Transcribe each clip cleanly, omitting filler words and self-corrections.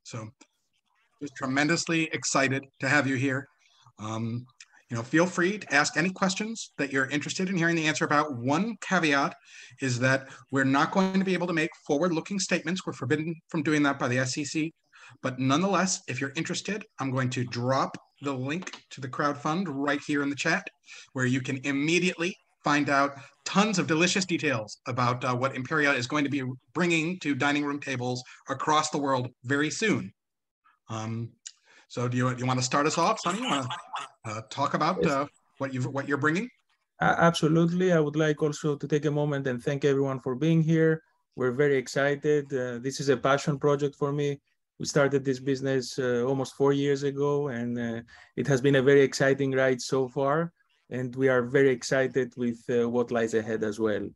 So just tremendously excited to have you here. Feel free to ask any questions that you're interested in hearing the answer about. One caveat is that we're not going to be able to make forward-looking statements. We're forbidden from doing that by the SEC. But nonetheless, if you're interested, I'm going to drop the link to the crowdfund right here in the chat, where you can immediately find out tons of delicious details about what Imperia is going to be bringing to dining room tables across the world very soon. So do you want to start us off, Sonny? You want to talk about what you're bringing? Absolutely. I would like also to take a moment and thank everyone for being here. We're very excited. This is a passion project for me. We started this business almost 4 years ago, and it has been a very exciting ride so far. And we are very excited with what lies ahead as well.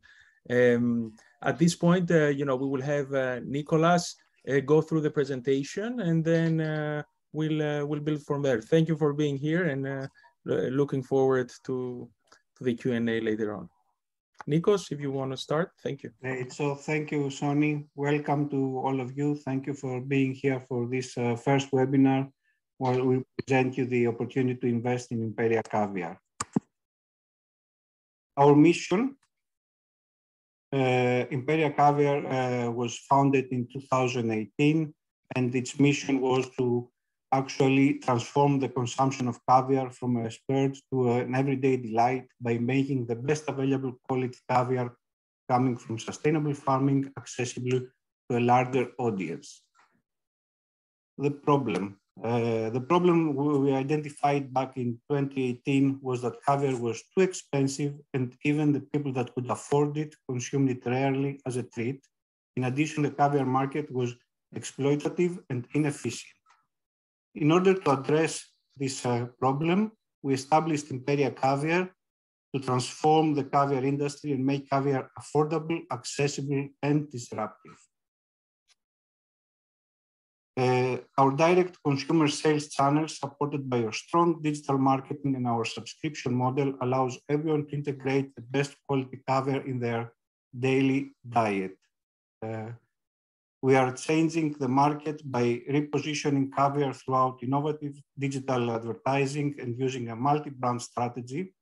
At this point, we will have Nicholas go through the presentation, and then we'll build from there. Thank you for being here, and looking forward to the Q&A later on. Nikos, if you want to start, thank you. Great. So thank you, Sonny. Welcome to all of you. Thank you for being here for this first webinar where we present you the opportunity to invest in Imperia Caviar. Our mission, Imperia Caviar was founded in 2018, and its mission was to actually transform the consumption of caviar from a splurge to an everyday delight by making the best available quality caviar coming from sustainable farming accessible to a larger audience. The problem we identified back in 2018 was that caviar was too expensive, and even the people that could afford it consumed it rarely as a treat. In addition, the caviar market was exploitative and inefficient. In order to address this problem, we established Imperia Caviar to transform the caviar industry and make caviar affordable, accessible, and disruptive. Our direct consumer sales channel, supported by our strong digital marketing and our subscription model, allows everyone to integrate the best quality caviar in their daily diet. We are changing the market by repositioning caviar throughout innovative digital advertising and using a multi-brand strategy.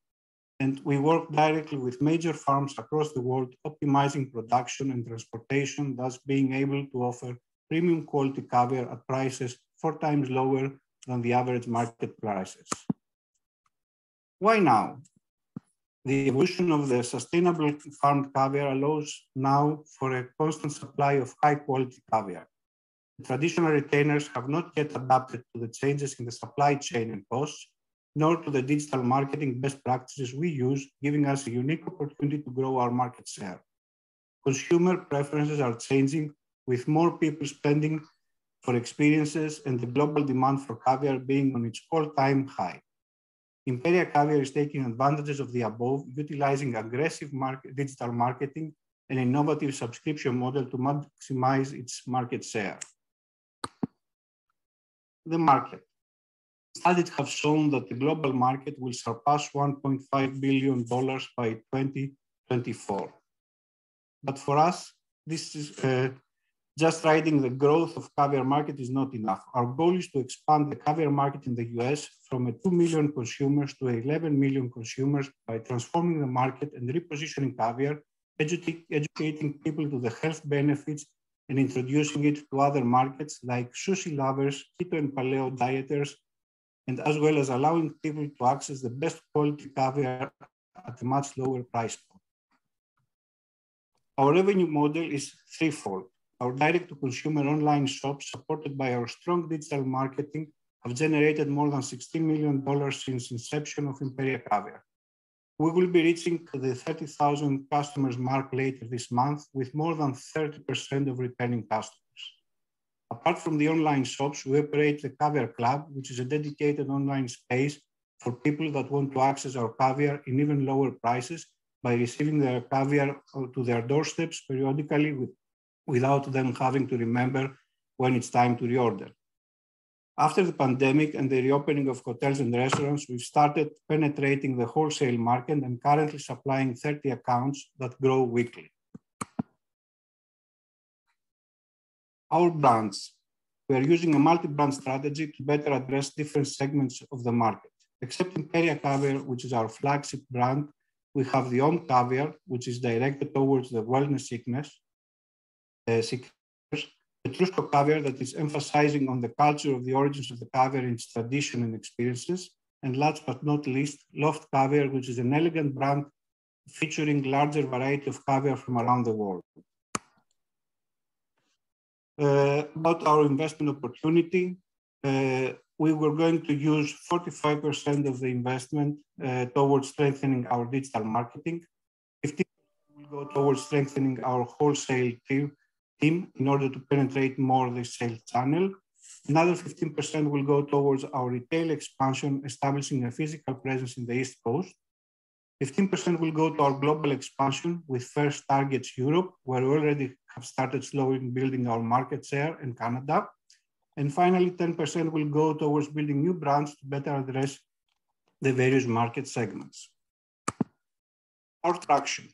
And we work directly with major farms across the world, optimizing production and transportation, thus being able to offer premium quality caviar at prices 4 times lower than the average market prices. Why now? The evolution of the sustainable farmed caviar allows now for a constant supply of high-quality caviar. The traditional retainers have not yet adapted to the changes in the supply chain and costs, nor to the digital marketing best practices we use, giving us a unique opportunity to grow our market share. Consumer preferences are changing, with more people spending for experiences and the global demand for caviar being on its all-time high. Imperia Caviar is taking advantages of the above, utilizing aggressive digital marketing and innovative subscription model to maximize its market share. The market. Studies have shown that the global market will surpass $1.5 billion by 2024. But for us, this is just riding the growth of caviar market is not enough. Our goal is to expand the caviar market in the US from 2 million consumers to 11 million consumers by transforming the market and repositioning caviar, educating people to the health benefits, and introducing it to other markets like sushi lovers, keto and paleo dieters, and as well as allowing people to access the best quality caviar at a much lower price point. Our revenue model is threefold. Our direct-to-consumer online shops, supported by our strong digital marketing, have generated more than $16 million since inception of Imperia Caviar. We will be reaching the 30,000 customers mark later this month, with more than 30% of returning customers. Apart from the online shops, we operate the Caviar Club, which is a dedicated online space for people that want to access our caviar in even lower prices by receiving their caviar to their doorsteps periodically without them having to remember when it's time to reorder. After the pandemic and the reopening of hotels and restaurants, we've started penetrating the wholesale market and currently supplying 30 accounts that grow weekly. Our brands. We are using a multi-brand strategy to better address different segments of the market. Except Imperia Caviar, which is our flagship brand, we have the Om Caviar, which is directed towards the wellness seekers, Etrusco Caviar, that is emphasizing on the culture of the origins of the caviar in its tradition and experiences, and last but not least, Loft Caviar, which is an elegant brand featuring larger variety of caviar from around the world. About our investment opportunity, we were going to use 45% of the investment towards strengthening our digital marketing. 15% will go towards strengthening our wholesale team in order to penetrate more the sales channel. Another 15% will go towards our retail expansion, establishing a physical presence in the East Coast. 15% will go to our global expansion with first targets Europe, where we already have started slowly building our market share, in Canada. And finally, 10% will go towards building new brands to better address the various market segments. Our traction.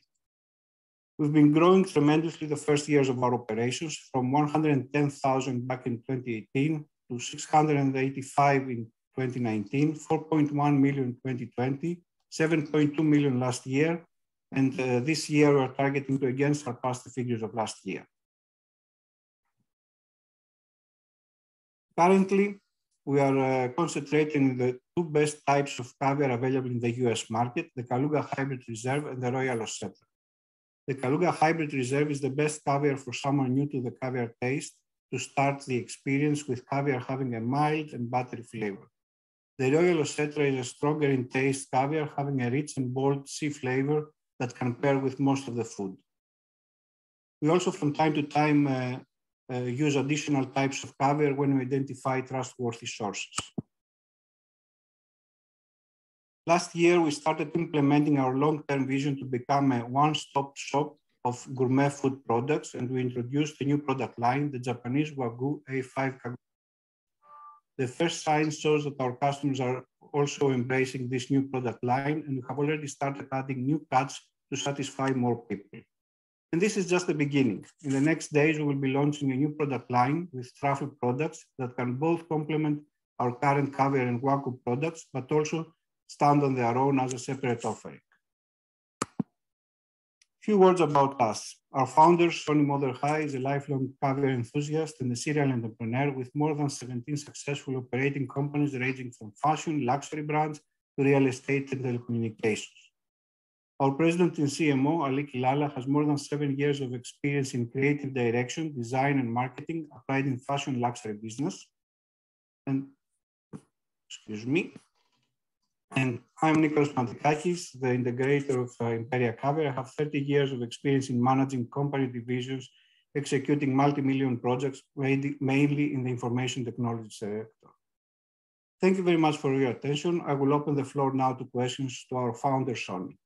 We've been growing tremendously the first years of our operations, from 110,000 back in 2018 to 685 in 2019, 4.1 million in 2020, 7.2 million last year, and this year we're targeting to again surpass the figures of last year. Currently, we are concentrating on the two best types of caviar available in the US market, the Kaluga Hybrid Reserve and the Royal Ossetra. The Kaluga Hybrid Reserve is the best caviar for someone new to the caviar taste to start the experience with caviar having a mild and buttery flavor. The Royal Ossetra is a stronger in taste caviar having a rich and bold sea flavor that can pair with most of the food. We also from time to time use additional types of caviar when we identify trustworthy sources. Last year, we started implementing our long-term vision to become a one-stop shop of gourmet food products, and we introduced a new product line, the Japanese Wagyu A5 Kagu. The first sign shows that our customers are also embracing this new product line, and we have already started adding new cuts to satisfy more people. And this is just the beginning. In the next days, we will be launching a new product line with truffle products that can both complement our current caviar and Wagyu products, but also stand on their own as a separate offering. Few words about us. Our founder, Sonny Motherhigh, is a lifelong caviar enthusiast and a serial entrepreneur with more than 17 successful operating companies ranging from fashion, luxury brands to real estate and telecommunications. Our president and CMO, Ali Kilala, has more than 7 years of experience in creative direction, design, and marketing applied in fashion luxury business. And, And I'm Nikos Mantikakis, the integrator of Imperia Caviar. I have 30 years of experience in managing company divisions, executing multi-million projects, mainly in the information technology sector. Thank you very much for your attention. I will open the floor now to questions to our founder, Sonny.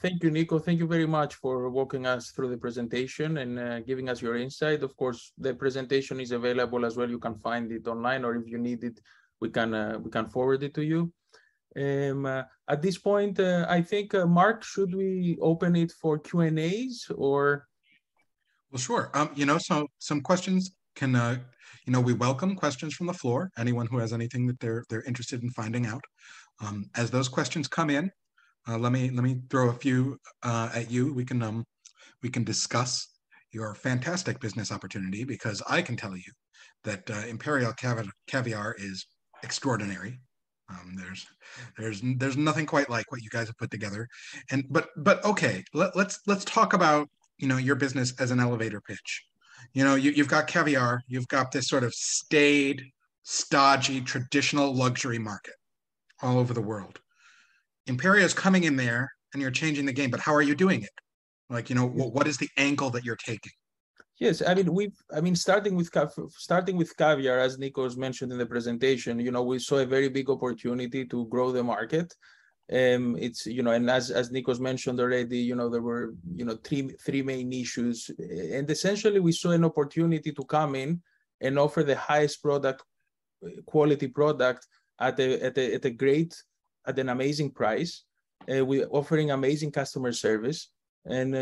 Thank you, Nico. Thank you very much for walking us through the presentation and giving us your insight. Of course, the presentation is available as well. You can find it online, or if you need it, we can forward it to you. At this point, I think, Mark, should we open it for Q&As or? Well, sure. So some questions can, we welcome questions from the floor. Anyone who has anything that they're interested in finding out. As those questions come in, let me throw a few at you. We can discuss your fantastic business opportunity, because I can tell you that Imperia Caviar is extraordinary. There's nothing quite like what you guys have put together. And but okay, let's talk about your business as an elevator pitch. You've got caviar, you've got this sort of staid, stodgy, traditional luxury market all over the world. Imperia is coming in there and you're changing the game, but how are you doing it? What is the angle that you're taking? Yes, starting with caviar, as Nikos mentioned in the presentation, we saw a very big opportunity to grow the market. And as Nikos mentioned already, there were three main issues, and essentially we saw an opportunity to come in and offer the highest quality product at an amazing price. We're offering amazing customer service. and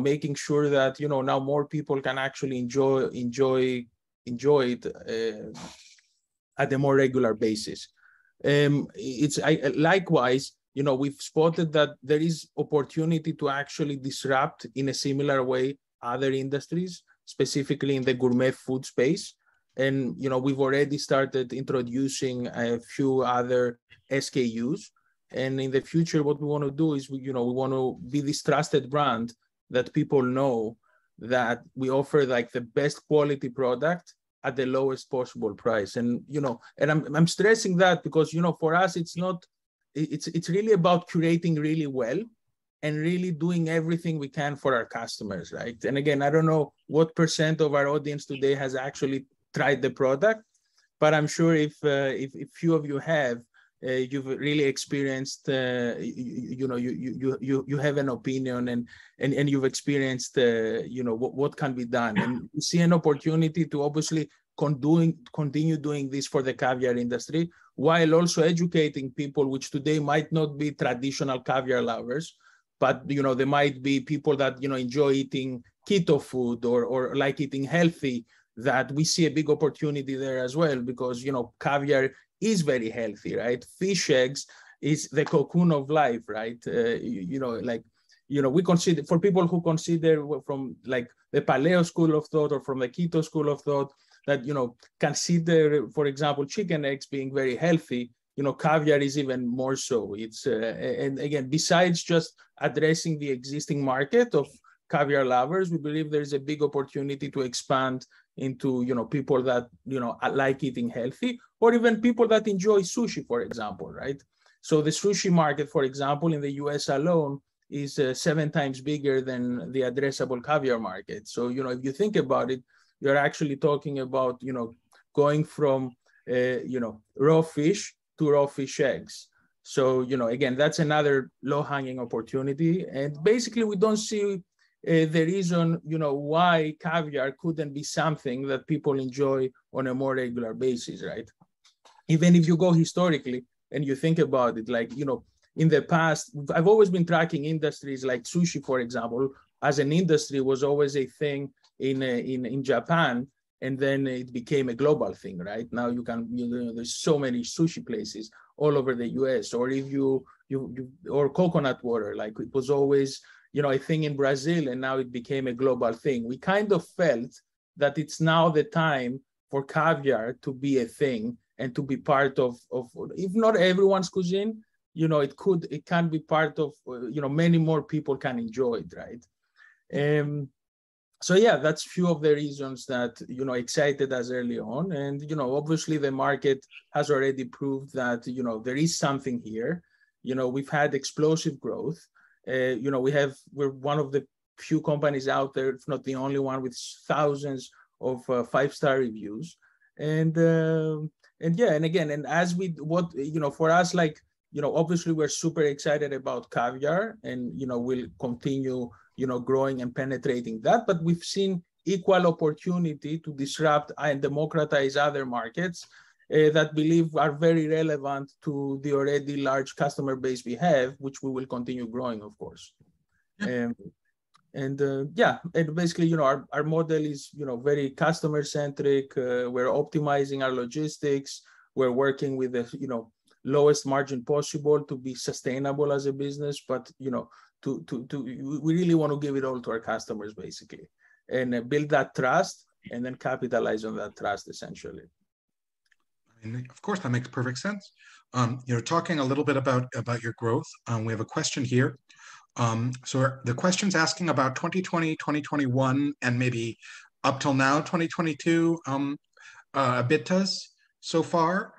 making sure that now more people can actually enjoy it at a more regular basis. Likewise, we've spotted that there is opportunity to actually disrupt in a similar way other industries, specifically in the gourmet food space. And we've already started introducing a few other SKUs. And in the future, what we want to do is we want to be this trusted brand that people know that we offer like the best quality product at the lowest possible price. And and I'm stressing that because for us it's really about curating really well and really doing everything we can for our customers, right? And again, I don't know what % of our audience today has actually tried the product, but I'm sure if few of you have, you've really experienced, you have an opinion and you've experienced, what can be done. And you see an opportunity to obviously continue doing this for the caviar industry, while also educating people, which today might not be traditional caviar lovers, but they might be people that enjoy eating keto food or like eating healthy, that we see a big opportunity there as well, because caviar is very healthy, right? Fish eggs is the cocoon of life, right? We consider, for people who consider from like the paleo school of thought or from the keto school of thought, that consider, for example, chicken eggs being very healthy, caviar is even more so. It's and again, besides just addressing the existing market of caviar lovers, we believe there is a big opportunity to expand into people that like eating healthy, or even people that enjoy sushi, for example, right? So the sushi market, for example, in the US alone is 7 times bigger than the addressable caviar market. So if you think about it, you're actually talking about going from raw fish to raw fish eggs. So again, that's another low-hanging opportunity. And basically, we don't see the reason why caviar couldn't be something that people enjoy on a more regular basis, right? Even if you go historically and you think about it, like in the past, I've always been tracking industries like sushi, for example, as an industry was always a thing in Japan, and then it became a global thing, right? Now there's so many sushi places all over the US, or if you or coconut water, like it was always a thing in Brazil, and now it became a global thing. We kind of felt that it's now the time for caviar to be a thing and to be part of if not everyone's cuisine, it can be part of many more people can enjoy it, right? So yeah, that's few of the reasons that excited us early on. And obviously the market has already proved that there is something here. We've had explosive growth. We're one of the few companies out there, if not the only one, with thousands of 5-star reviews. And as for us, like obviously we're super excited about caviar, and we'll continue growing and penetrating that. But we've seen equal opportunity to disrupt and democratize other markets that believe are very relevant to the already large customer base we have, which we will continue growing, of course. And basically, our model is, very customer centric. We're optimizing our logistics. We're working with the, lowest margin possible to be sustainable as a business, but, we really want to give it all to our customers, basically, and build that trust and then capitalize on that trust, essentially. And of course, that makes perfect sense. Talking a little bit about your growth, we have a question here. So the question's asking about 2020, 2021, and maybe up till now, 2022, EBITDAs so far.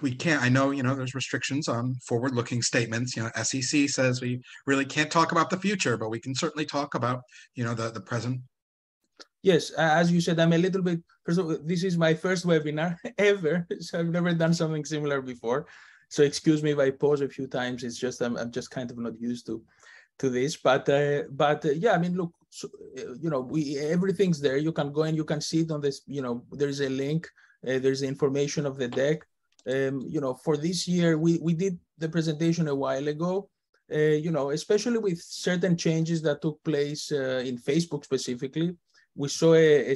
We can't, I know, there's restrictions on forward-looking statements. SEC says we really can't talk about the future, but we can certainly talk about, the present. Yes, as you said, I'm a little bit, first of all, this is my first webinar ever, so I've never done something similar before. So excuse me if I pause a few times. It's just I'm just kind of not used to this. But yeah, I mean, look, so, everything's there. You can go and you can see it on this. There's a link. There's the information of the deck. For this year, we did the presentation a while ago. especially with certain changes that took place in Facebook specifically, we saw a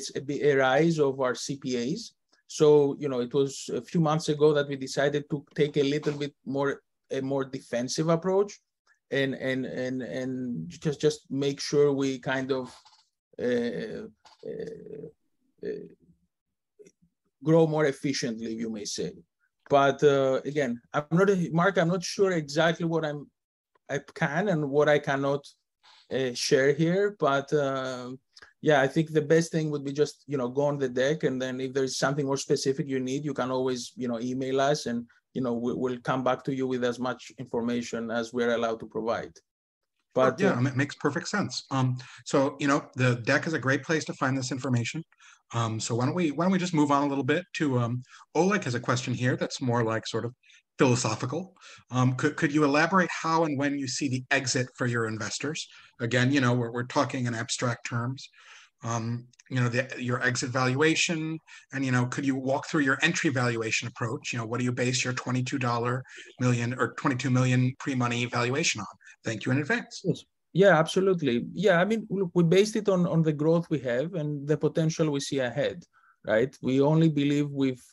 rise of our CPAs. So, it was a few months ago that we decided to take a little bit a more defensive approach and just make sure we kind of grow more efficiently, you may say. But again, I'm not sure exactly what I can and what I cannot share here. But yeah, I think the best thing would be just, go on the deck. And then if there's something more specific you need, you can always, email us and, we'll come back to you with as much information as we're allowed to provide. But yeah, it makes perfect sense. So, the deck is a great place to find this information. So why don't we just move on a little bit to Oleg has a question here that's more like sort of philosophical. Could you elaborate how and when you see the exit for your investors? Again, we're talking in abstract terms. Your exit valuation, and could you walk through your entry valuation approach? What do you base your $22 million or 22 million pre-money valuation on? Thank you in advance. Yes. Yeah, absolutely. Yeah, I mean, look, we based it on the growth we have and the potential we see ahead, right? We only believe we've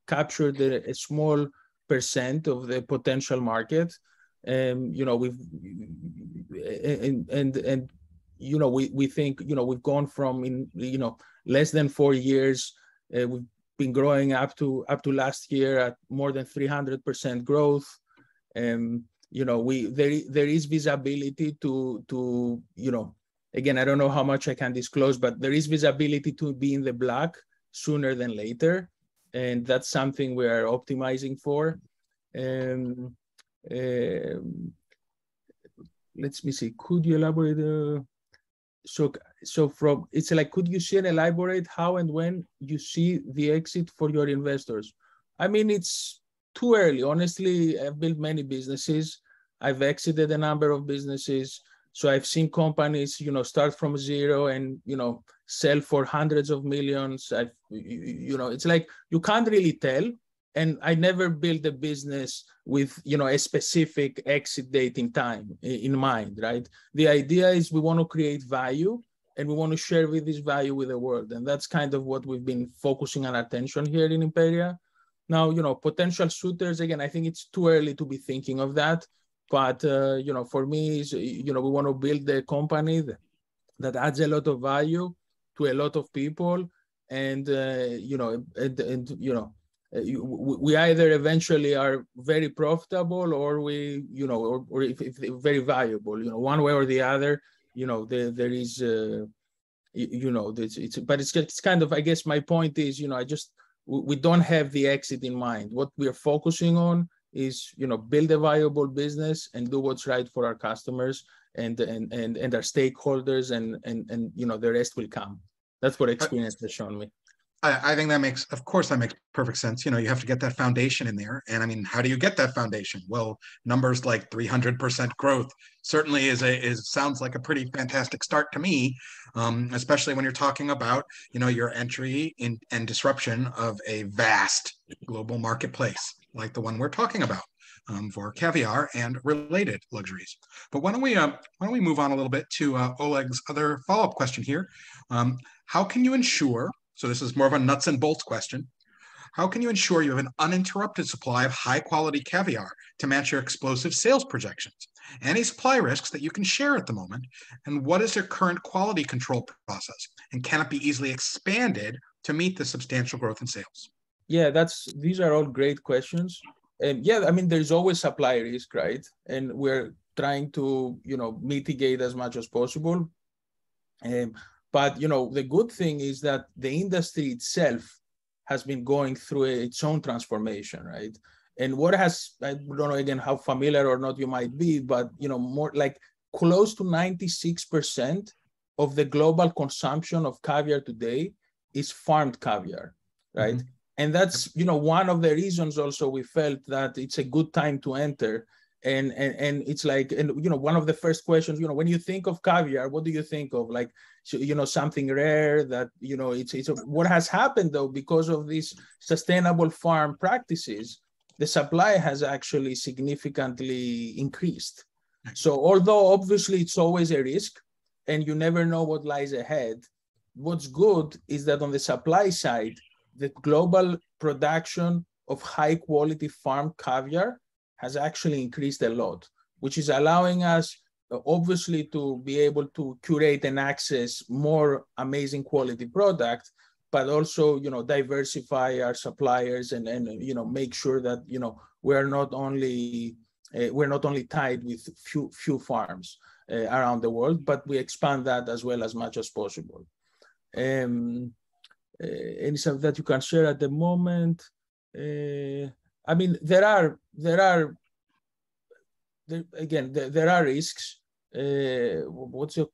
captured a small percent of the potential market. We've we think we've gone from less than 4 years. We've been growing up to last year at more than 300% growth. There is visibility to again, I don't know how much I can disclose, but there is visibility to be in the black sooner than later, and that's something we are optimizing for. Let me see. Could you elaborate? It's like, could you see and elaborate how and when you see the exit for your investors? I mean, it's too early. Honestly, I've built many businesses. I've exited a number of businesses. So I've seen companies, start from zero and, sell for hundreds of millions. It's like, you can't really tell. And I never built a business with, a specific exit date in mind, right? The idea is we want to create value and we want to share this value with the world. And that's kind of what we've been focusing our attention here in Imperia. Now, potential suitors, again, I think it's too early to be thinking of that. But, for me, we want to build a company that adds a lot of value to a lot of people. And, we either eventually are very profitable or we, or if very valuable, one way or the other, there is, but it's kind of, I guess my point is, we don't have the exit in mind. What we are focusing on is, build a viable business and do what's right for our customers and our stakeholders and the rest will come. That's what experience has shown me. I think that makes perfect sense. You have to get that foundation in there. And I mean, how do you get that foundation? Well, numbers like 300% growth certainly sounds like a pretty fantastic start to me, especially when you're talking about, your entry in and disruption of a vast global marketplace like the one we're talking about for caviar and related luxuries. But why don't we move on a little bit to Oleg's other follow-up question here? How can you ensure? So this is more of a nuts and bolts question. How can you ensure you have an uninterrupted supply of high quality caviar to match your explosive sales projections? Any supply risks that you can share at the moment? And what is your current quality control process? And can it be easily expanded to meet the substantial growth in sales? Yeah, these are all great questions. And yeah, I mean, there's always supply risk, right? And we're trying to, mitigate as much as possible. But, the good thing is that the industry itself has been going through its own transformation, right? And I don't know, again, how familiar or not you might be, but, more like close to 96% of the global consumption of caviar today is farmed caviar, right? Mm-hmm. And that's, one of the reasons also we felt that it's a good time to enter. And it's like, one of the first questions, when you think of caviar, what do you think of? Like, something rare that, it's what has happened though, because of these sustainable farm practices, the supply has actually significantly increased. So although obviously it's always a risk and you never know what lies ahead, what's good is that on the supply side, the global production of high quality farm caviar has actually increased a lot, which is allowing us obviously to be able to curate and access more amazing quality product, but also, diversify our suppliers and make sure that, we're not only tied with few farms around the world, but we expand that as well as much as possible. Any stuff that you can share at the moment? I mean, there are risks. What's your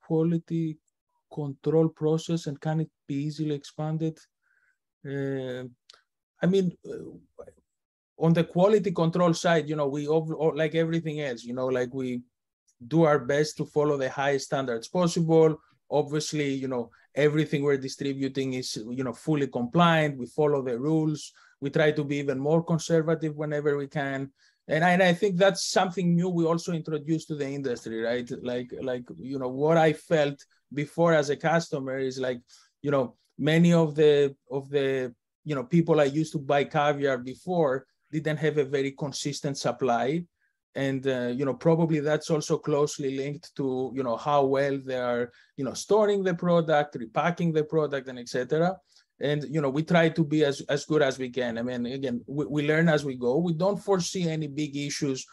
quality control process, and can it be easily expanded? I mean, on the quality control side, we like everything else, like we do our best to follow the highest standards possible. Obviously, everything we're distributing is, fully compliant. We follow the rules. We try to be even more conservative whenever we can. And I think that's something new we also introduced to the industry, right? Like what I felt before as a customer is like, many of the people I used to buy caviar before didn't have a very consistent supply. And, probably that's also closely linked to, how well they are, storing the product, repacking the product, and et cetera. And, we try to be as good as we can. I mean, again, we learn as we go. We don't foresee any big issues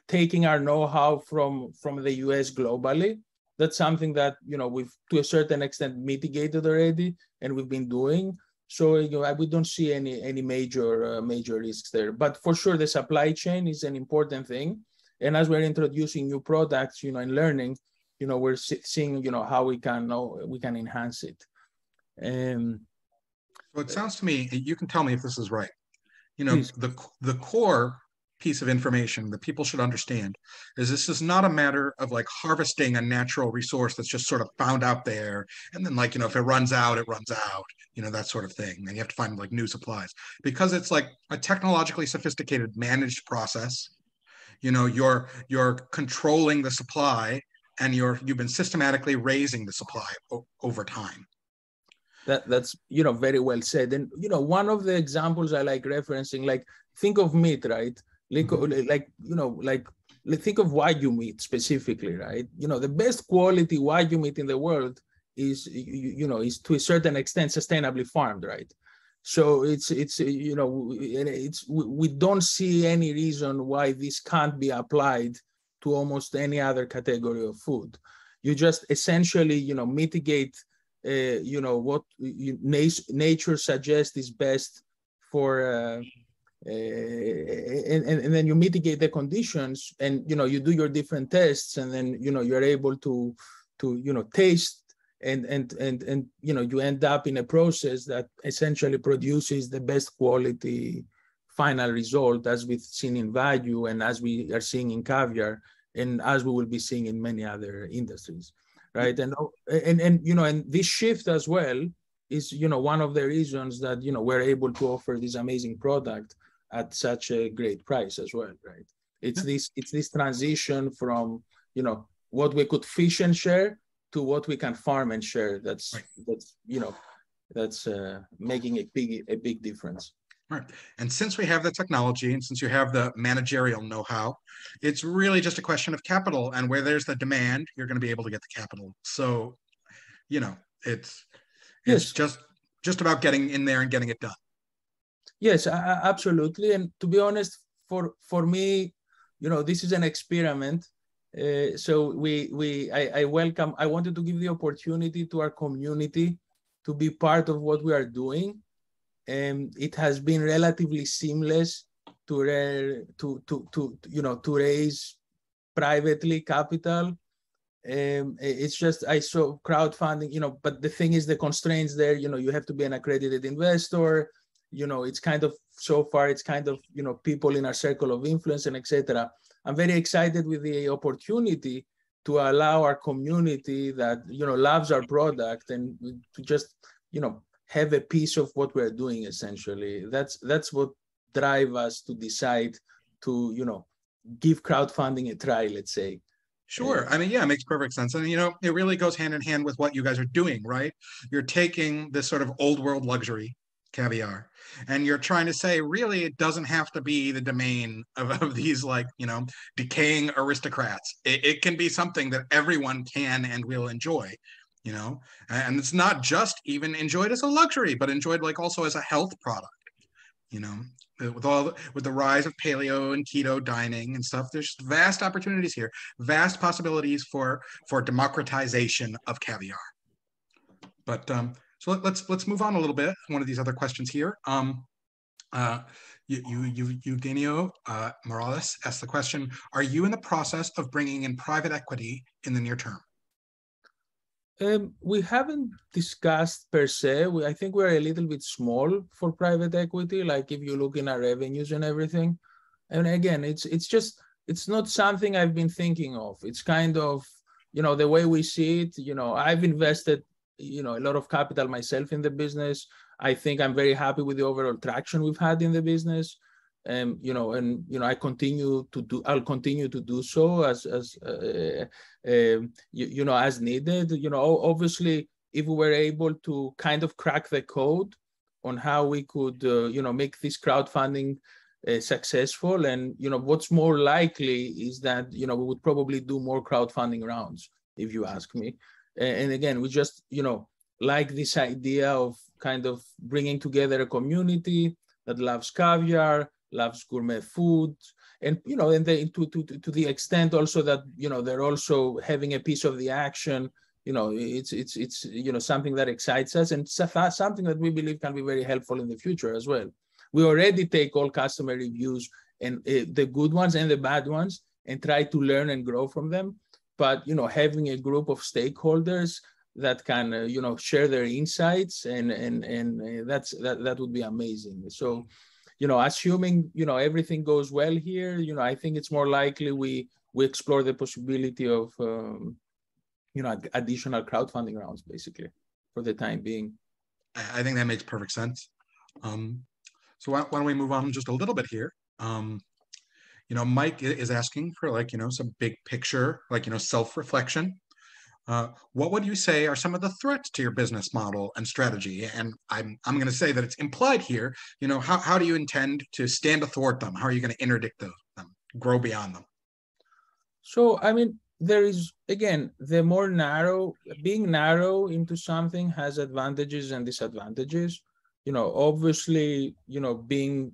taking our know-how from the US globally. That's something that, we've to a certain extent mitigated already, and we've been doing. So we don't see any major risks there. But for sure, the supply chain is an important thing. And as we're introducing new products, and learning, we're seeing, how we can enhance it. So it sounds to me, you can tell me if this is right. Please. The core piece of information that people should understand is this is not a matter of like harvesting a natural resource that's just sort of found out there. And then like, if it runs out, it runs out, that sort of thing. And you have to find like new supplies because it's like a technologically sophisticated managed process. You're controlling the supply and you've been systematically raising the supply over time. That's very well said. And one of the examples I like referencing, like think of meat, right? Think of Wagyu meat specifically, right? The best quality Wagyu meat in the world is to a certain extent sustainably farmed, right? So we don't see any reason why this can't be applied to almost any other category of food. You just essentially mitigate what nature suggests is best for and then you mitigate the conditions, and you do your different tests, and then you're able to taste and you end up in a process that essentially produces the best quality final result, as we've seen in Wagyu and as we are seeing in caviar, and as we will be seeing in many other industries, right? And this shift as well is one of the reasons that we're able to offer this amazing product at such a great price as well, right? It's this transition from what we could fish and share to what we can farm and share. That's making a big difference. Right. And since we have the technology and since you have the managerial know-how, it's really just a question of capital, and where there's the demand, you're going to be able to get the capital. So, it's just about getting in there and getting it done. Yes, absolutely. And to be honest, for me, this is an experiment. So I wanted to give the opportunity to our community to be part of what we are doing. And it has been relatively seamless to raise privately capital. It's just, I saw crowdfunding, but the thing is, the constraints there, you have to be an accredited investor. It's kind of, so far, it's kind of, people in our circle of influence and etc. I'm very excited with the opportunity to allow our community that, loves our product and to just, have a piece of what we're doing, essentially. That's what drive us to decide to, give crowdfunding a try, let's say. Sure. I mean, yeah, it makes perfect sense. And, it really goes hand in hand with what you guys are doing, right? You're taking this sort of old world luxury caviar, and you're trying to say, really, it doesn't have to be the domain of these, like, decaying aristocrats. It can be something that everyone can and will enjoy, and it's not just even enjoyed as a luxury, but enjoyed like also as a health product. With the rise of paleo and keto dining and stuff, there's vast opportunities here, vast possibilities for democratization of caviar. But so let's move on a little bit. One of these other questions here. Eugenio Morales asked the question: are you in the process of bringing in private equity in the near term? We haven't discussed per se. I think we're a little bit small for private equity. Like if you look in our revenues and everything, and again, it's not something I've been thinking of. It's kind of, the way we see it. I've invested, a lot of capital myself in the business. I think I'm very happy with the overall traction we've had in the business. I'll continue to do so as needed. Obviously, if we were able to kind of crack the code on how we could, make this crowdfunding successful, and what's more likely is that we would probably do more crowdfunding rounds, if you ask me. And again, we just like this idea of kind of bringing together a community that loves caviar, loves gourmet food, and and to the extent also that they're also having a piece of the action. It's something that excites us, and something that we believe can be very helpful in the future as well. We already take all customer reviews, and the good ones and the bad ones, and try to learn and grow from them. But having a group of stakeholders that can share their insights, and that would be amazing. So assuming everything goes well here, I think it's more likely we explore the possibility of additional crowdfunding rounds, basically, for the time being. I think that makes perfect sense. So why don't we move on just a little bit here? Mike is asking for some big picture, self-reflection. What would you say are some of the threats to your business model and strategy? And I'm going to say that it's implied here. How do you intend to stand athwart them? How are you going to interdict them, grow beyond them? So, I mean, there is, again, being narrow into something has advantages and disadvantages. Obviously, being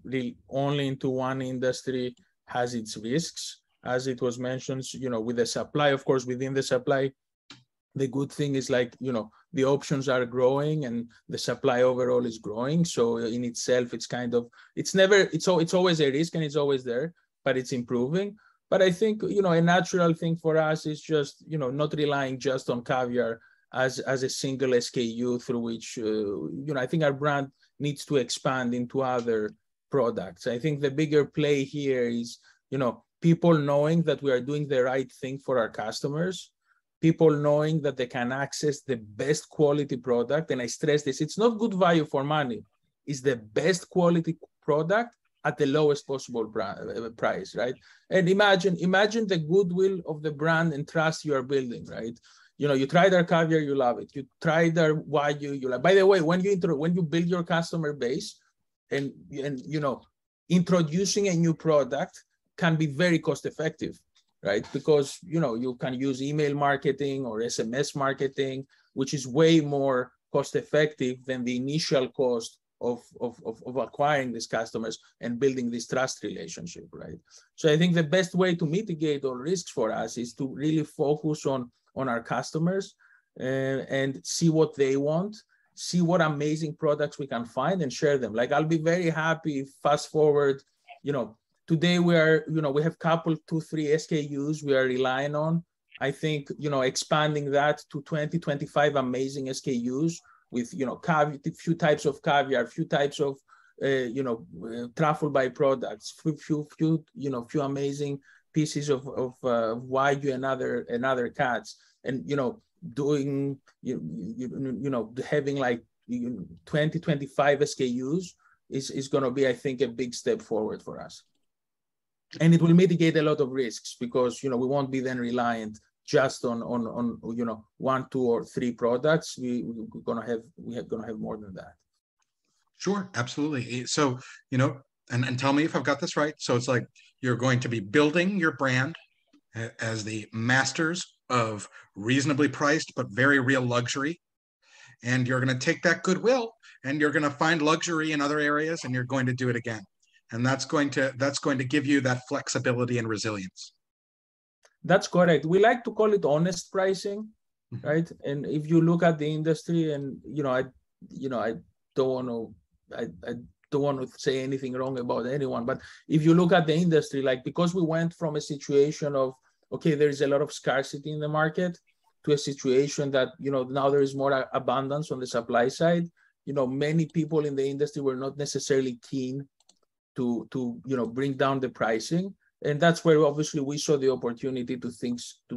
only into one industry has its risks, as it was mentioned, with the supply. Of course, within the supply, the good thing is the options are growing and the supply overall is growing. So in itself, it's always a risk and it's always there, but it's improving. But I think, a natural thing for us is just, not relying just on caviar as a single SKU through which, I think our brand needs to expand into other products. I think the bigger play here is, people knowing that we are doing the right thing for our customers, people knowing that they can access the best quality product. And I stress this, it's not good value for money. It's the best quality product at the lowest possible price, right? And imagine the goodwill of the brand and trust you are building, right? You tried our caviar, you love it. You tried our Wagyu, you love it. By the way, when you build your customer base and introducing a new product can be very cost effective, right? Because, you can use email marketing or SMS marketing, which is way more cost effective than the initial cost of acquiring these customers and building this trust relationship, right? So I think the best way to mitigate all risks for us is to really focus on our customers and see what they want, see what amazing products we can find and share them. I'll be very happy if fast forward, today we have couple 2-3 SKUs we are relying on. I think, expanding that to 20-25 amazing SKUs with, few types of caviar, few types of, truffle byproducts, few amazing pieces of Wagyu and other cuts, and, doing, having 20-25 SKUs is going to be, I think, a big step forward for us. And it will mitigate a lot of risks because, we won't be then reliant just on 1, 2, or 3 products. We're gonna have more than that. Sure, absolutely. So, and tell me if I've got this right. So it's like you're going to be building your brand as the masters of reasonably priced but very real luxury. And you're going to take that goodwill and you're going to find luxury in other areas and you're going to do it again. And that's going to give you that flexibility and resilience. That's correct. We like to call it honest pricing, right? And if you look at the industry, and I don't want to say anything wrong about anyone, but if you look at the industry, like, because we went from a situation of, okay, there is a lot of scarcity in the market, to a situation that, now there is more abundance on the supply side. Many people in the industry were not necessarily keen to bring down the pricing. And that's where obviously we saw the opportunity to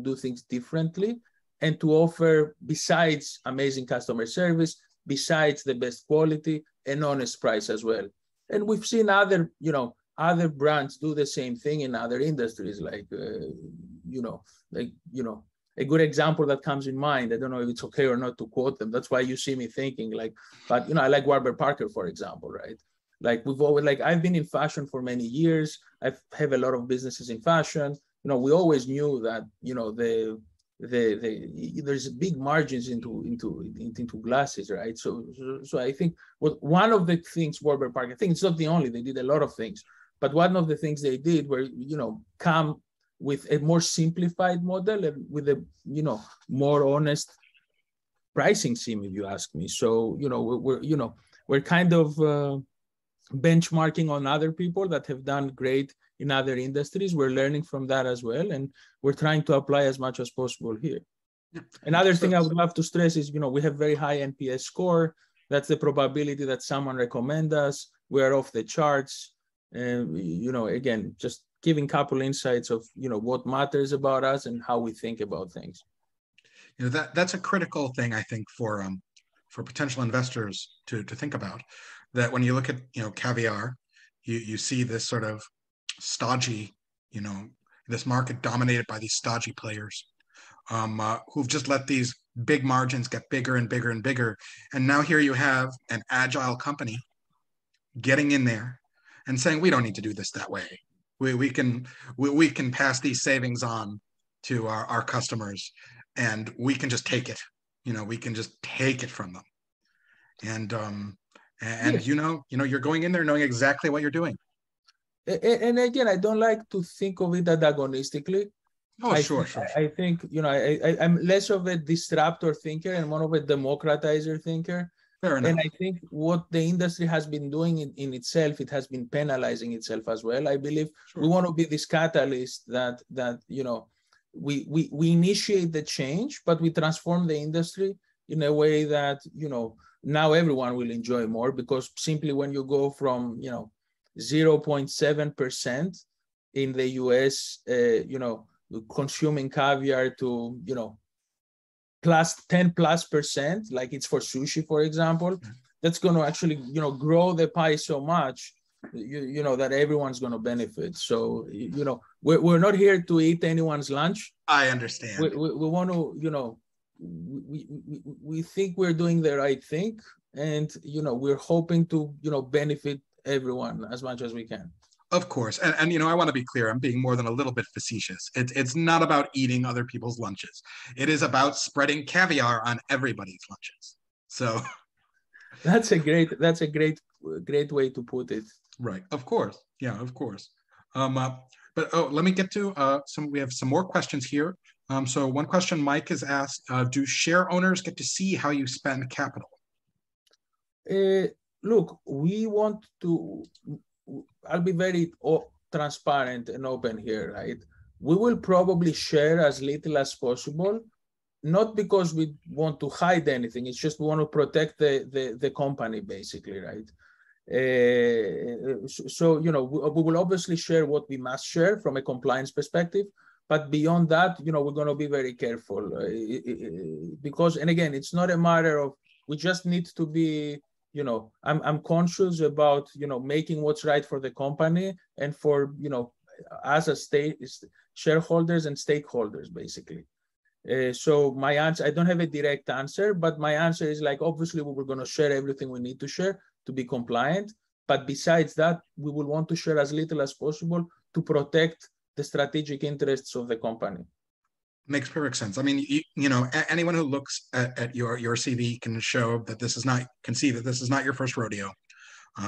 do things differently and to offer, besides amazing customer service, besides the best quality, an honest price as well. And we've seen other brands do the same thing in other industries, like, a good example that comes in mind, I don't know if it's okay or not to quote them. That's why you see me thinking, like, but I like Warby Parker, for example, right? Like, I've been in fashion for many years. I have a lot of businesses in fashion. We always knew that, there's big margins into glasses, right? So I think one of the things Warby Parker, I think it's not the only, they did a lot of things, but one of the things they did were, come with a more simplified model and with a, more honest pricing scheme, if you ask me. So, we're kind of benchmarking on other people that have done great in other industries. We're learning from that as well, and we're trying to apply as much as possible here. Another thing I would love to stress is, we have very high NPS score. That's the probability that someone recommend us. We're off the charts. And, again, just giving a couple insights of, what matters about us and how we think about things. That's a critical thing, I think, for potential investors to think about. That when you look at, Caviar, you see this sort of stodgy, this market dominated by these stodgy players who've just let these big margins get bigger and bigger and bigger. And now here you have an agile company getting in there and saying, we don't need to do this that way. We can pass these savings on to our customers, and we can just take it. We can just take it from them. And yes. You're going in there knowing exactly what you're doing. And again, I don't like to think of it antagonistically. Oh, sure. I think, I'm less of a disruptor thinker and more of a democratizer thinker. Fair enough. And I think what the industry has been doing in itself, it has been penalizing itself as well. I believe we want to be this catalyst that we initiate the change, but we transform the industry in a way that, now everyone will enjoy more, because simply when you go from, 0.7% in the US, consuming caviar to, plus 10+%, like it's for sushi, for example, that's going to actually, grow the pie so much, that everyone's going to benefit. So, we're not here to eat anyone's lunch. I understand. We want to, we think we're doing the right thing, and, we're hoping to, benefit everyone as much as we can. Of course. And I want to be clear, I'm being more than a little bit facetious. It's not about eating other people's lunches. It is about spreading caviar on everybody's lunches. So that's a great way to put it. Right. Of course. Yeah, of course. But let me get to we have some more questions here. So one question Mike has asked, do share owners get to see how you spend capital? Look, we want to, I'll be very transparent and open here, right? We will probably share as little as possible, not because we want to hide anything. It's just we want to protect the company, basically, right? So, we will obviously share what we must share from a compliance perspective. But beyond that, we're going to be very careful because, and again, it's not a matter of, we just need to be, I'm conscious about, making what's right for the company and for, us as shareholders and stakeholders, basically. So my answer, I don't have a direct answer, but my answer is like, obviously we're going to share everything we need to share to be compliant. But besides that, we will want to share as little as possible to protect the strategic interests of the company. Makes perfect sense. I mean, you know, anyone who looks at your CV can show that can see that this is not your first rodeo.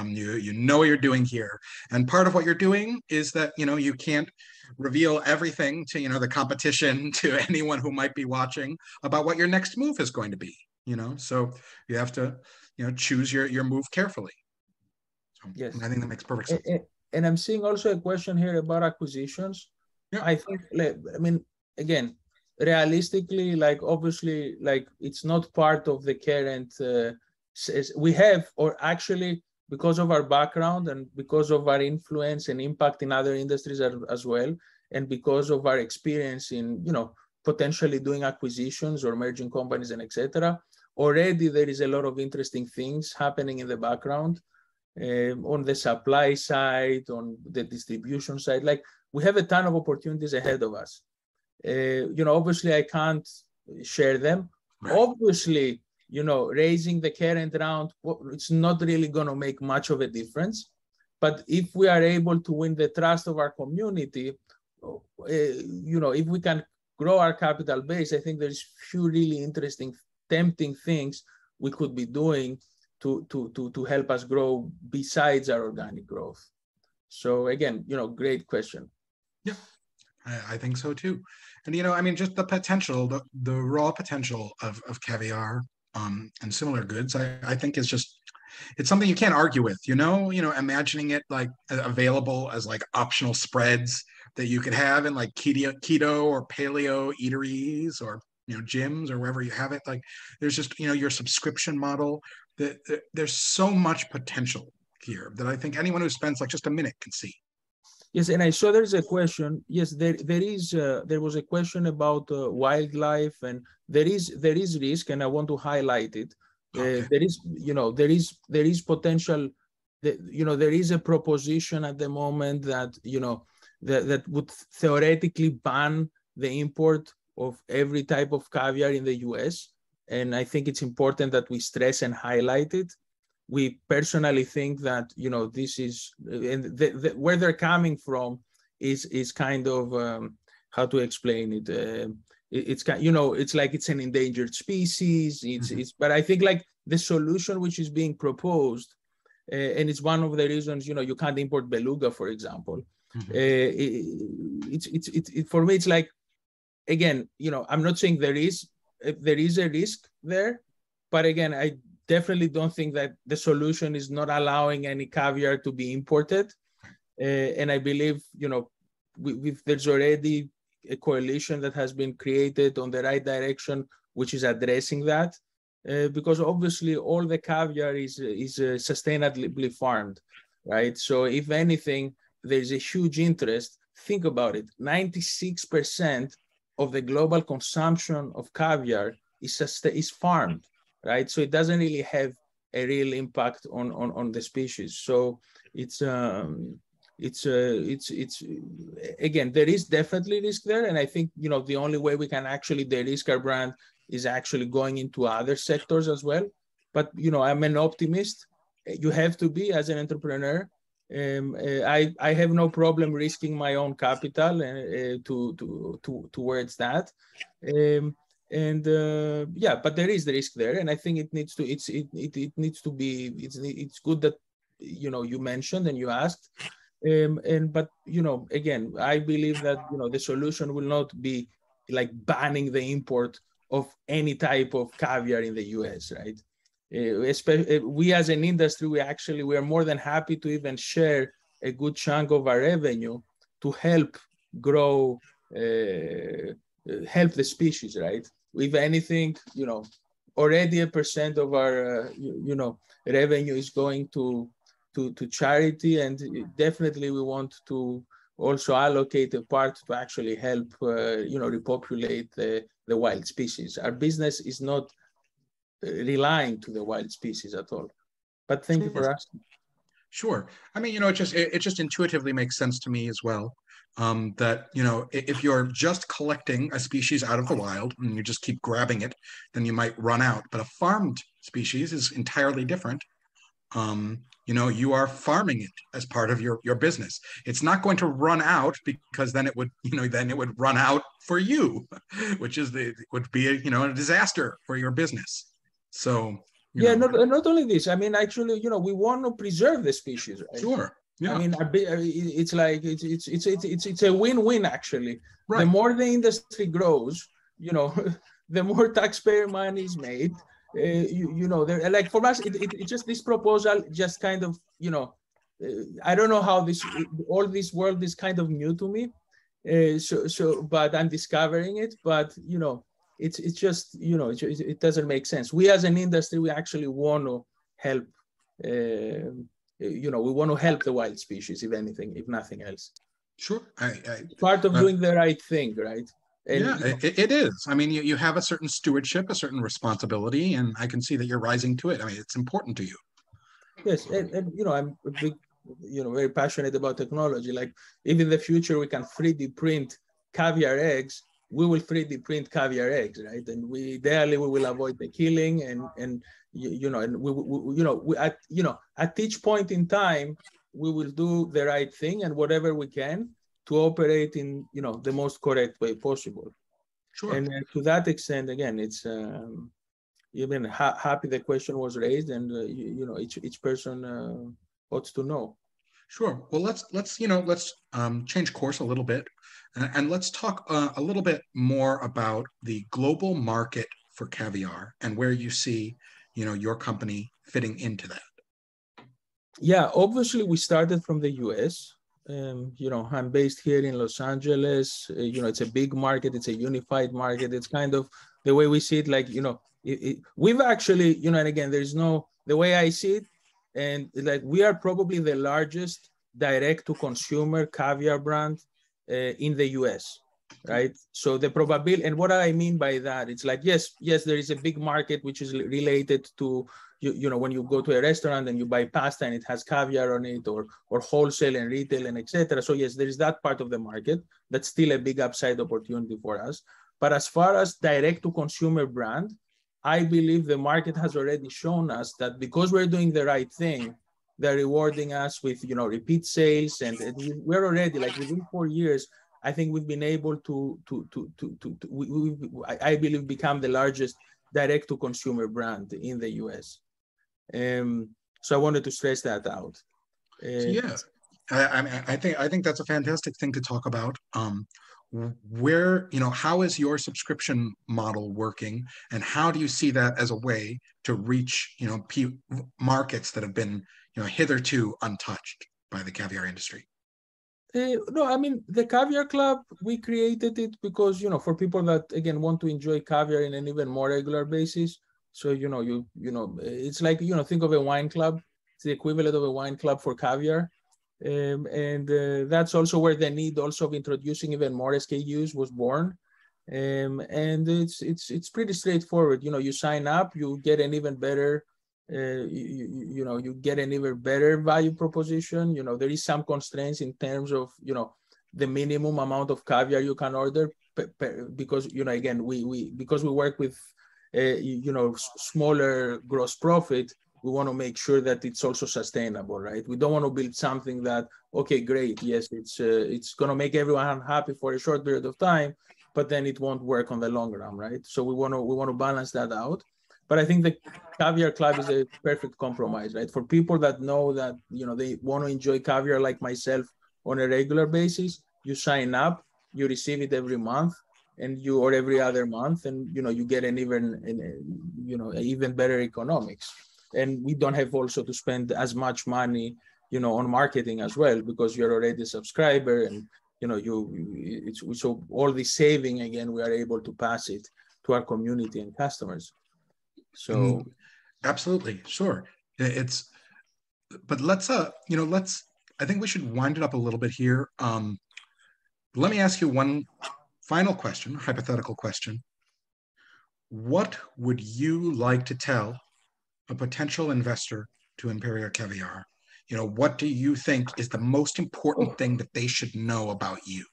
You know what you're doing here, and part of what you're doing is that, you know, you can't reveal everything to, you know, the competition, to anyone who might be watching about what your next move is going to be. You know, so you have to, you know, choose your move carefully. So yes, I think that makes perfect sense. And I'm seeing also a question here about acquisitions. Yeah. I think, I mean, again, realistically, like obviously, like it's not part of the current. We have, or actually, because of our background and because of our influence and impact in other industries as well, and because of our experience in, you know, potentially doing acquisitions or merging companies and etc. Already there is a lot of interesting things happening in the background. On the supply side, on the distribution side, like we have a ton of opportunities ahead of us. You know, obviously I can't share them. Right. Obviously, you know, raising the current round, it's not really going to make much of a difference. But if we are able to win the trust of our community, you know, if we can grow our capital base, I think there's few really interesting, tempting things we could be doing to help us grow besides our organic growth. So again, you know, great question. Yeah, I think so too. And, you know, I mean, just the potential, the raw potential of caviar and similar goods, I think is just, it's something you can't argue with, you know, imagining it like available as like optional spreads that you could have in like keto or paleo eateries, or, you know, gyms or wherever you have it. Like there's just, you know, your subscription model, that there's so much potential here that I think anyone who spends like just a minute can see. Yes, and I saw there's a question. Yes, there was a question about wildlife, and there is risk, and I want to highlight it. Okay. There is, you know, there is potential. You know, there is a proposition at the moment that, you know, that would theoretically ban the import of every type of caviar in the U.S. And I think it's important that we stress and highlight it. We personally think that, you know, this is, and where they're coming from is kind of, how to explain it? It's kind, you know, it's like it's an endangered species. It's, but I think like the solution which is being proposed, and it's one of the reasons, you know, you can't import beluga, for example. For me, it's like, again, you know, I'm not saying there is a risk there, but again, I definitely don't think that the solution is not allowing any caviar to be imported. And I believe, you know, there's already a coalition that has been created on the right direction, which is addressing that. Because obviously all the caviar is sustainably farmed, right? So if anything, there's a huge interest. Think about it, 96% of the global consumption of caviar is farmed, right? So it doesn't really have a real impact on the species. So it's again, there is definitely risk there, and I think, you know, the only way we can actually de-risk our brand is actually going into other sectors as well. But, you know, I'm an optimist. You have to be as an entrepreneur. I have no problem risking my own capital towards that. Yeah, but there is the risk there, and I think it needs to it's good that, you know, you mentioned and you asked, but, you know, again, I believe that, you know, the solution will not be like banning the import of any type of caviar in the US, right? We as an industry, we are more than happy to even share a good chunk of our revenue to help grow, help the species, right? If anything, you know, already 1% of our, you know, revenue is going to charity, and definitely we want to also allocate a part to actually help, you know, repopulate the wild species. Our business is not relying to the wild species at all. But thank you for asking. Sure. I mean, you know, it just intuitively makes sense to me as well. that, if you're just collecting a species out of the wild and you just keep grabbing it, then you might run out. But a farmed species is entirely different. You are farming it as part of your business. It's not going to run out, because then it would, then it would run out for you, which would be a disaster for your business. So, not only this, I mean, actually, we want to preserve the species, right? Sure. Yeah. I mean, it's like it's a win-win actually. Right. The more the industry grows, the more taxpayer money is made. Like for us, it just, this proposal just kind of, I don't know how all this world is kind of new to me. But I'm discovering it. But it's just, it doesn't make sense. We as an industry, we actually want to help. We want to help the wild species, if anything, if nothing else. Sure. Part of doing the right thing, right? And, it is. I mean, you have a certain stewardship, a certain responsibility, and I can see that you're rising to it. I mean, it's important to you. Yes, and I'm a big, very passionate about technology. Like, if in the future we can 3D print caviar eggs, we will 3D print caviar eggs, right? And we will avoid the killing, and at each point in time, we will do the right thing and whatever we can to operate in, the most correct way possible. Sure. And to that extent, again, it's even happy the question was raised, and each person ought to know. Sure. Well, let's change course a little bit, and let's talk a little bit more about the global market for caviar and where you see, your company fitting into that. Yeah, obviously we started from the US. I'm based here in Los Angeles. It's a big market. It's a unified market. It's kind of the way we see it. Like, we've actually, and again, the way I see it, and like, we are probably the largest direct-to-consumer caviar brand in the US, right? So the probability, and what I mean by that, it's like, yes, there is a big market which is related to, when you go to a restaurant and you buy pasta and it has caviar on it, or wholesale and retail and etc. So yes, there is that part of the market. That's still a big upside opportunity for us. But as far as direct-to-consumer brand, I believe the market has already shown us that because we're doing the right thing, they're rewarding us with, repeat sales, and we're already, like, within 4 years, I think we've been able I believe, become the largest direct-to-consumer brand in the US. So I wanted to stress that out. I think that's a fantastic thing to talk about. How is your subscription model working, and how do you see that as a way to reach, markets that have been, hitherto untouched by the caviar industry? No, I mean, the Caviar Club, we created it because, for people that, again, want to enjoy caviar in an even more regular basis. So, it's like, think of a wine club. It's the equivalent of a wine club for caviar. That's also where the need also of introducing even more SKUs was born. And it's pretty straightforward. You sign up, you get an even better, you get an even better value proposition. There is some constraints in terms of, the minimum amount of caviar you can order, because, again, because we work with, smaller gross profit, we want to make sure that it's also sustainable, right? We don't want to build something that, okay, great, yes, it's going to make everyone happy for a short period of time, but then it won't work on the long run, right? So we want to balance that out. But I think the Caviar Club is a perfect compromise, right? For people that know that, they want to enjoy caviar like myself on a regular basis, you sign up, you receive it every month, or every other month, and you get an even better economics. And we don't have also to spend as much money, on marketing as well, because you're already a subscriber, and so all the saving, again, we are able to pass it to our community and customers. So absolutely, sure. But let's I think we should wind it up a little bit here. Let me ask you one final question, hypothetical question. What would you like to tell a potential investor to Imperia Caviar what do you think is the most important thing that they should know about you?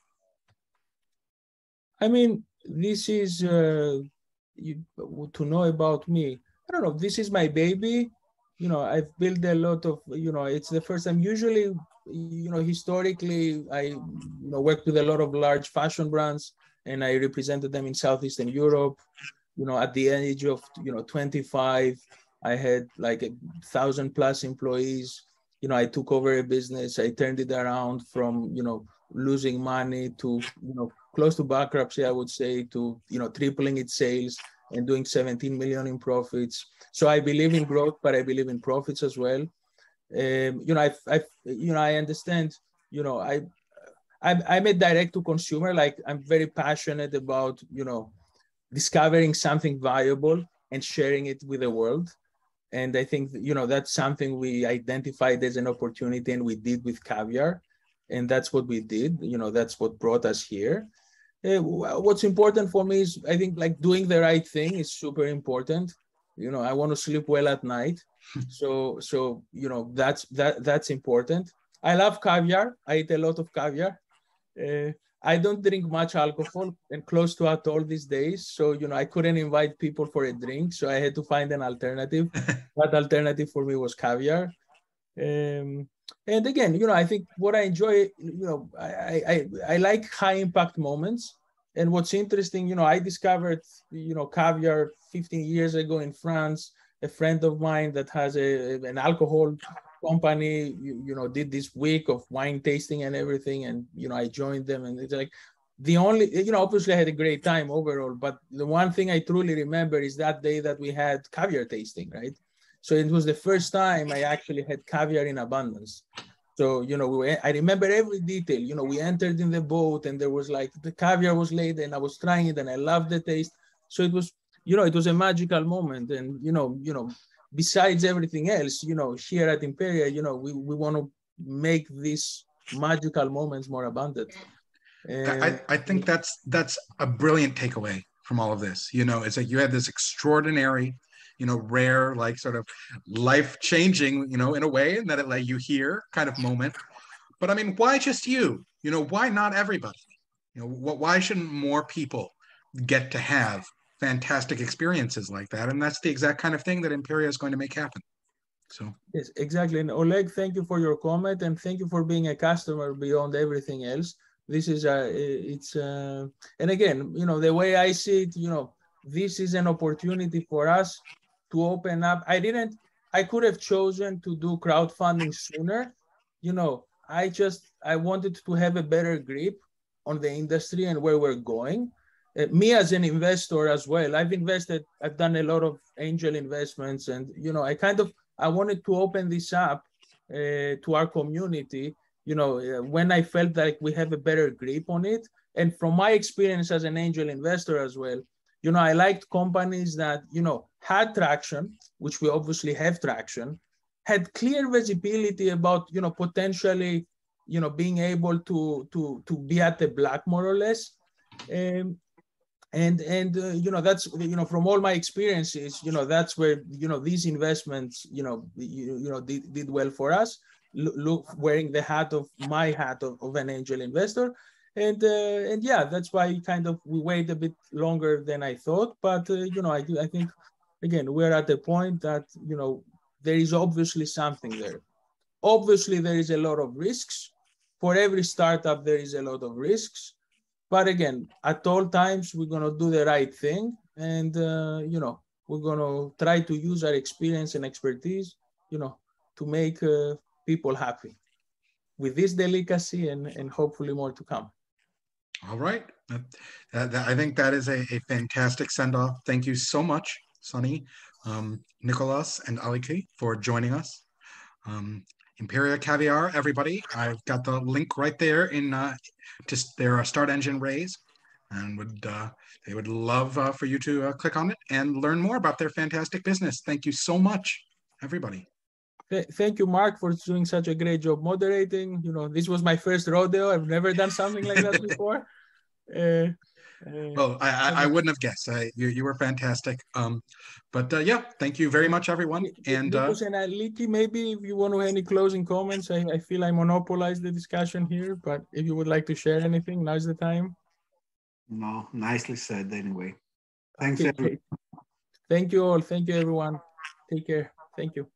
I mean, this is to know about me. I don't know. This is my baby. I've built a lot of. It's the first time. Usually, historically, I worked with a lot of large fashion brands, and I represented them in Southeastern Europe. At the age of 25, I had like 1,000+ employees. I took over a business. I turned it around from losing money to close to bankruptcy, I would say, to tripling its sales and doing 17 million in profits. So I believe in growth, but I believe in profits as well. I understand. I'm a direct to consumer. Like, I'm very passionate about discovering something valuable and sharing it with the world. And I think that's something we identified as an opportunity, and we did with Caviar. And that's what we did. That's what brought us here. What's important for me is, I think, like, doing the right thing is super important. I want to sleep well at night. So that's important. I love caviar. I eat a lot of caviar. I don't drink much alcohol, and close to at all these days. So, I couldn't invite people for a drink. So I had to find an alternative. That alternative for me was caviar. And again, I think what I enjoy, I like high impact moments. And what's interesting, I discovered, caviar 15 years ago in France. A friend of mine that has an alcohol company, did this week of wine tasting and everything. And, I joined them, and it's like the only, obviously I had a great time overall, but the one thing I truly remember is that day that we had caviar tasting, right? So it was the first time I actually had caviar in abundance. So, I remember every detail. We entered in the boat, and there was like, the caviar was laid, and I was trying it, and I loved the taste. So it was, it was a magical moment. And, besides everything else, here at Imperia, we want to make these magical moments more abundant. I think that's a brilliant takeaway from all of this. It's like you had this extraordinary, rare, like, sort of life-changing, in a way, and that it let you here kind of moment. But I mean, why just you? Why not everybody? Why shouldn't more people get to have fantastic experiences like that? And that's the exact kind of thing that Imperia is going to make happen. So yes, exactly. And Oleg, thank you for your comment, and thank you for being a customer beyond everything else. This is and again, the way I see it, this is an opportunity for us to open up. I could have chosen to do crowdfunding sooner. I wanted to have a better grip on the industry and where we're going. Me as an investor as well, I've done a lot of angel investments, and, I wanted to open this up to our community, when I felt like we have a better grip on it. And from my experience as an angel investor as well, I liked companies that, had traction, which we obviously have traction, had clear visibility about, potentially, being able to be at the black, more or less. And that's, from all my experiences, that's where, these investments, did well for us. Wearing the hat of an angel investor. And yeah, that's why we wait a bit longer than I thought. But, I think, again, we're at the point that, there is obviously something there. Obviously, there is a lot of risks. For every startup, there is a lot of risks. But again, at all times, we're going to do the right thing. And, we're going to try to use our experience and expertise, to make people happy with this delicacy, and hopefully more to come. All right. I think that is a fantastic send-off. Thank you so much, Sonny, Nicholas, and Aliki, for joining us. Imperia Caviar, everybody. I've got the link right there in just their start engine raise, and they would love for you to click on it and learn more about their fantastic business. Thank you so much, everybody. Thank you, Mark, for doing such a great job moderating. This was my first rodeo. I've never done something like that before. Well, I wouldn't have guessed. You were fantastic. But yeah, thank you very much, everyone. And Nikos and Aliki, maybe if you want to have any closing comments, I feel I monopolized the discussion here, but if you would like to share anything, now's the time. No, nicely said anyway. Thanks, Okay, everyone. thank you all. Thank you, everyone. Take care. Thank you.